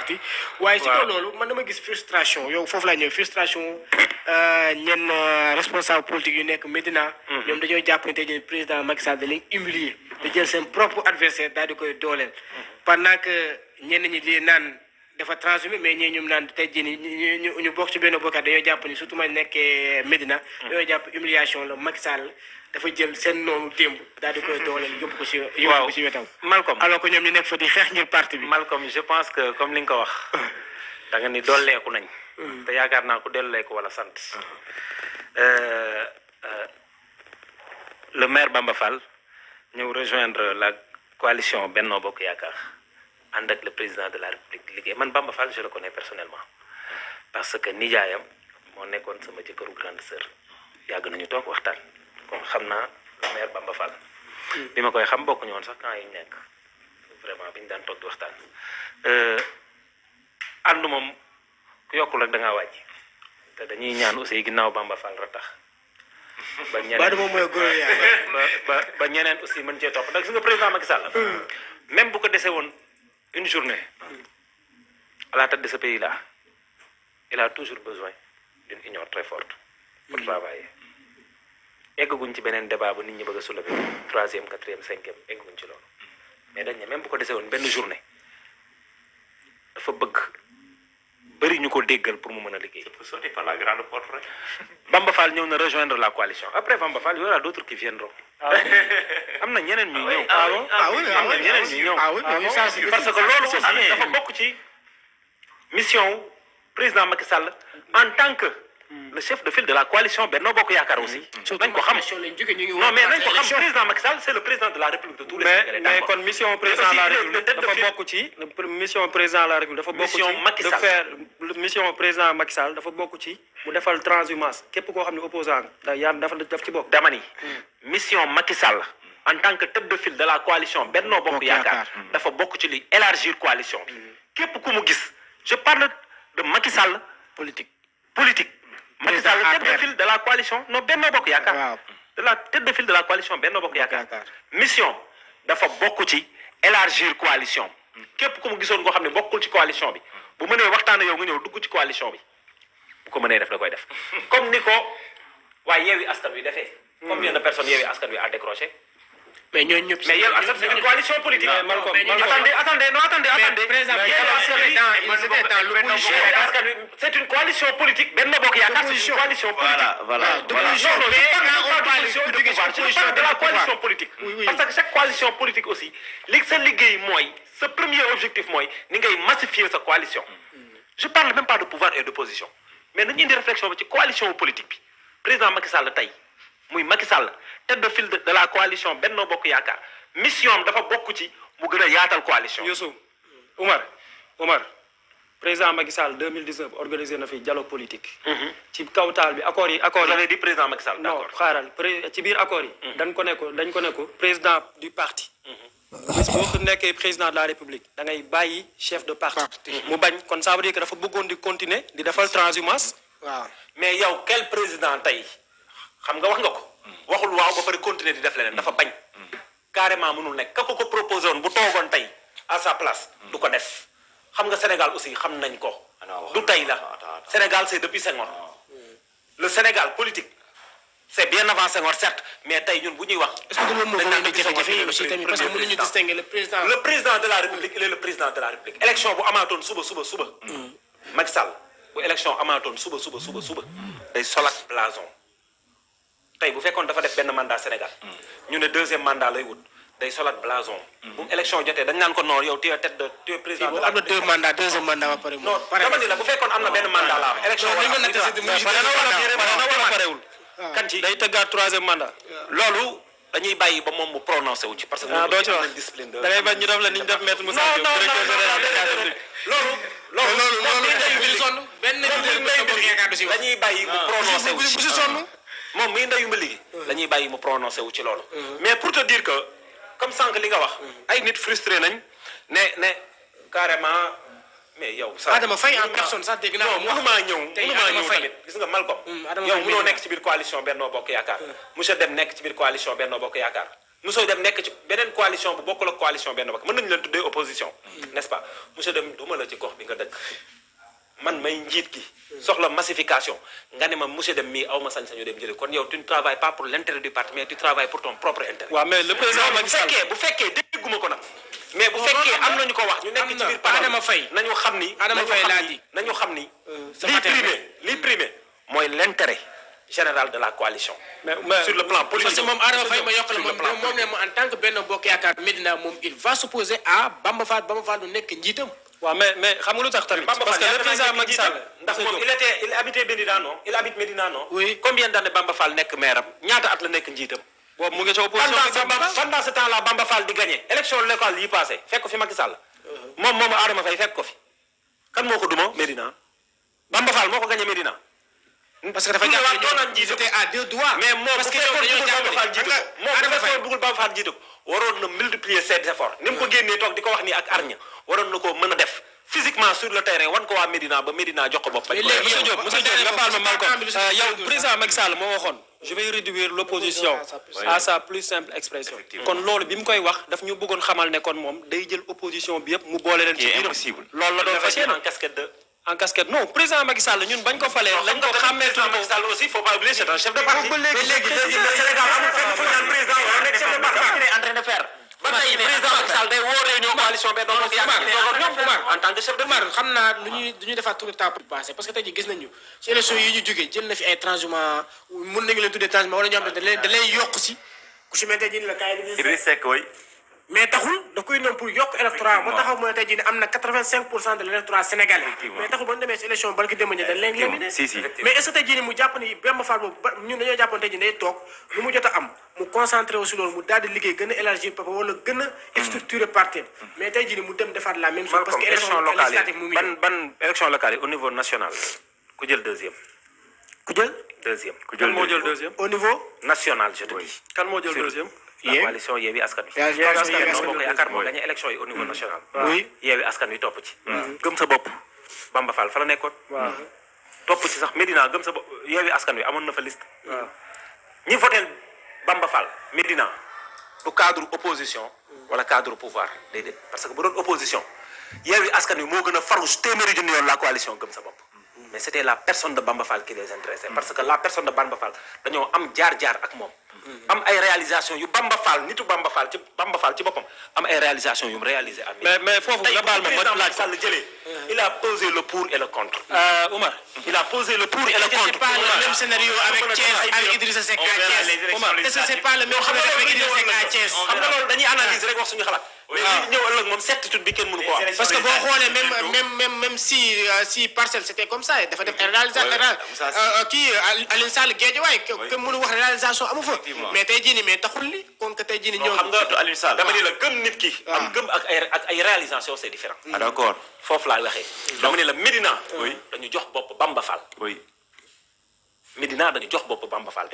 parti waaye si kaw loolu man dama gis frustration yow foofu laa ñëw frustration ñenn responsable politique yu nekk Médina ñoom dañoo jàpp ne tey jii président Macky Sall da leen humilier te jël seen propre adversaire daal di koy dooleel pendant que ñenn ñi di naan dafa transhumé mais ñii ñoom naan tey jii nii ñu bokk ci benn bokkaat dañoo jàpp ni surtout ma nekkee Médina dañoo jàpp humiliation la Macky Sall dafa jël seen noonu démb daal di koy dooleel yóbbu ko si wetam. Malcolm alors que ñoom ñu nekk fa di xeex ngir parti bi. Malcolm je pense que comme li nga ko wax da nga ni dolleeku nañ. te yaakaar naa ko dolleeku wala sant. Le maire Bamba Fall ñëw rejoindre la coalition Benno Bokk Yaakaar ànd ak le président de la République liggéey man Bamba Fall je le connais personnellement parce que nijaayam moo nekkoon sama jëkkëru grande sœur yàgg nañu toog waxtaan. kon xam naa le maire Bamba Fall bi ma koy xam bokkuñu woon sax quand yi nekk vraiment bi ñu daan toog di waxtaan ànd moom ku yokkul rek da ngaa wàññi te dañuy ñaan aussi ginnaaw Bamba Fall ratax ba ñeneen moom mooy góor ba ñeneen aussi mën cee topp ndax gis nga président Macky Sall même bu ko dese woon une journée à la tête de ce pays là il a toujours besoin d'une union très forte pour travailler eggaguñ ci beneen débat bu nit ñi bëgg a soulever 3e 4e 5e eggaguñ ci loolu mais dañ ne même bu ko desee woon benn journée dafa bëgg bëri ñu ko déggal pour mu mën a liggéey. pour sauter par la grande porte rek. Bamba Fall ñëw na rejoindre la coalition après Bamba Fall y aura d'autres qui viendront. am na ñeneen ñuy ñëw. am na ñeneen ñuy ñëw. parce que loolu aussi dafa bokk ci mission président Macky Sall en tant que. le chef de file de la coalition Benno Bokk Yaakaar aussi. nañ ko xam non mais nañ ko xam président Macky Sall c'est le président de la République de tous les Sénégalais. mais kon mission président de la République dafa bokk ci mission président de la République dafa bokk ci de faire mission président Macky Sall dafa bokk ci mu defal transhumance képp koo xam ne opposant da yaa dafa daf ci bokk. dama ni mission Macky Sall en tant que tête de file de la coalition Benno Bokk Yaakaar dafa bokk ci li élargir coalition bi képp ku mu gis je parle de Macky Sall politique. Macky Sall tête de file de la coalition non Benno Bokk Yaakaar de la tête de file de la coalition Benno Bokk Yaakaar mission dafa bokk ci élargir coalition képp ku mu gisoon ngoo xam ne bokkul ci coalition bi bu mënee waxtaan yow nga ñëw dugg ci coalition bi bu ko mënee def da koy def comme ni ko waaye Yewwi Askan Wi defee combien de personnes Yewwi Askan Wi a décroché mais ñooñu ñëpp mais Yewwi Askan Wi c'est une coalition politique. C'est une coalition politique. Benno Bokk Yaakaar c'est une coalition politique. Voilà. de la coalition politique. parce que chaque coalition politique aussi li sa liggéey mooy sa premier objectif mooy ni ngay massifier sa coalition. je parle même pas de pouvoir et d'opposition mais nañu indi réflexion bi ci coalition politique bi président Macky Sall tey muy Macky Sall tête de file de la coalition Benno Bokk Yaakaar mission am dafa bokk ci mu gën a yaatal coalition. Youssou Omar président Macky Sall 2019 organisé na fi dialogue politique. ci kaw taal bi accords yi. vous avez dit président Macky Sall d'accord. non xaaral ci biir accords yi. dañ ko ne ko président du parti. bis boo nekkee président de la République da ngay bàyyi chef de parti. mu bañ kon ça veut dire que dafa bëggoon di continuer di defal transhumance. waaw mais yow quel président tey xam nga wax nga ko. waxul waaw ba pare continuer di def leneen dafa bañ. carrément mënul nekk ka ko proposé woon bu toogoon tey à sa place. du ko def xam nga Sénégal aussi xam nañ ko. du tey la Sénégal c'est depuis Senghor. le Sénégal politique c'est bien avant Senghor certes mais tey ñun bu ñuy wax. est-ce que moom moo fa indi jafe-jafe yi aussi tamit parce que mënuñu distinguer le président. le président de la République il est le président de la République. élection bu amaatoon suba. Macky Sall bu élection amaatoon suba. day solat blason. tey bu fekkoon dafa def benn mandat Sénégal. ñu ne deuxième mandat lay wut day solat blason. bu élection jotee dañ naan ko non yow tu es président de la. am na deux mandats deuxième mandat ba pare. non dama ni la bu fekkoon am na benn mandat laa wax. élection parewul kan ci day tëggaat troisième mandat. loolu dañuy bàyyi ba moom mu prononcé wu ci parce que. doo ci wax discipline da ngay bañ ñu def la ni ñu def maître Moussa Diop directeur général dañuy bàyyi mu prononcé wu ci moom mii ndeyu mbili gi dañuy bàyyi mu prononcé wu ci loolu. mais pour te dire que comme sànq li nga wax ay nit frustré nañ ne carrément mais yow. Adama Faye en personne sax dégg naa ko. mënumaa ñëw tamit gis nga Malcom. yow mënoo nekk ci biir coalition Benno Bokk Yaakaar. monsieur Deme nekk ci biir coalition Benno Bokk Yaakaar mosoo dem nekk ci beneen coalition bu bokkul ak coalition benn bokk mën nañu leen tuddee opposition n'est-ce pas monsieur dem duma la ci gox bi nga dëkk man may njiit gi soxla massification nga ne ma monsieur dem mii aw ma sañ-sañu dem jëlee kon yow tu ne travailles pas pour l'intérêt du parti mais tu travailles pour ton propre intérêt. waaw mais le président Macky Sall bu fekkee dégguma ko nag. mais bu fekkee am nañu ko wax ñu nekk ci biir panel Adama Faye nañu xam ni nañu xam ni lii primé mooy l'intérêt général de la coalition. mais sur le plan politique. parce que moom Adama Faye ma yokk la moom ne en tant que Benno Bokk Yaakaar Médina moom il va s'opposer à Bamba Fall du nekk njiitam. waaw mais xam nga lu tax tamit. parce que le président Macky Sall ndax moom il habitait Médina non il habite Médina non. oui combien d'années Bamba Fall nekk maire am ñaata at la nekk njiitam. boobu mu ngi ca opposition pendant ce temps là Bamba Fall di gagné élection locale yi passé fekk ko fi Macky Sall moom Adama Faye fekk ko fi kan moo ko duma Médina Bamba Fall moo ko gagné Médina. parce que dafa jàpp ne ñoom c'était à deux doigts. mais moom parce que dañoo jàpp bëggul Bamba Fall jiite ko waroon na multiplier ses efforts ni mu ko génnee toog di ko wax nii ak arña waroon na ko mën a def physiquement sur le terrain wan ko waa Médina ba Médina jox ko bopp. monsieur Diop nga baal ma Malcom yow président Macky Sall moo waxoon je vais réduire l'opposition à sa plus simple expression. kon loolu bi mu koy wax daf ñu bëggoon xamal ne kon moom day jël opposition bi yëpp mu boole leen ci biiram. loolu la doon fas yéene en casquette non président Macky Sall ñun bañ ko falee lañ ko xàmmeetu Macky Sall aussi faut pas oublier c'est un chef de parti. léegi Sénégal amul fenn fu ñu naan président wala nekk chef de parti en train de faire. ba tey président Macky Sall day woo réunion coalition Benno Bokk Yaakaar en tant que chef de parti. xam naa du ñuy defaat tout le temps pour passer parce que tey jii gis nañu ci élection yi ñu jógee jël na fi ay transhumants mun nañu leen tuddee transhumants wala ñoo xam ne da leen yokk si ku si mel tey jii la kaay Idriss Seck way mais taxul da koy noonu pour yokk électorat moo taxaw mu ne tey jii ne am na 85% de l'électorat sénégalais mais taxul ba ñu demee si élection barki démb ñi dañ leen éliminé mais est-ce que tey jii ni mu jàpp ni Bamba Fall boobu ba ñun dañoo jàppoon tey jii day toog lu mu jot a am mu concentré aussi loolu mu daal di liggéey gën a élargir papa wala gën a structuré parti mais tey jii ni mu dem defaat la même chose parce que élection législative mu ngi ban élection locale yi au niveau national ku jël deuxième kan moo jël deuxième au niveau national je te dis kan moo jël deuxième la coalition Yewwi Askan Wi. Yewwi Askan Wi Benno Bokk Yaakaar moo gagné élection yi au niveau national. oui Yewwi Askan Wi topp ci. gëm sa bopp Bamba Fall fa la nekkoon. topp ci sax Médina gëm sa bopp Yewwi Askan Wi amoon na fa liste. ñi voté Bamba Fall Médina du cadre opposition. wala cadre pouvoir déedéet parce que bu doon opposition Yewwi Askan Wi moo gën a farouche téeméeri junni yoon la coalition gëm sa bopp. mais c'était la personne de Bamba Fall qui les intéressait parce que la personne de Bamba Fall dañoo am jaar-jaar ak moom. am ay réalisation yu Bamba Fall nitu Bamba Fall ci boppam am ay réalisation yu mu réalisé am. mais foofu nga baal ma laaj Sall jëlee. il a posé le pour et le contre. Oumar il a posé le pour et le contre. c'est pas le même scénario avec Thiès avec Idrissa Seck à Thiès. Oumar est-ce que c'est pas le même scénario avec Idrissa Seck à Thiès. xam nga loolu dañuy analyser rek wax suñu xalaat. mais li ñëw ëllëg moom certitude bi kenn mënu ko wax. parce que boo xoolee même si Parcelles c'était comme ça dafa def réalisation kii Alioune Sall Guédiawaye kenn mënu wax réalisation amu fa. mais tey jii nii mais taxul li kon que tey jii nii ñëw. xam nga dama ni la gëm nit ki. am gëm ak ay réalisation c'est différent. d'accord foofu laa waxee. dama ni la Médina. dañu jox bopp Bamba Fall. oui Médina dañu jox bopp Bamba Fall.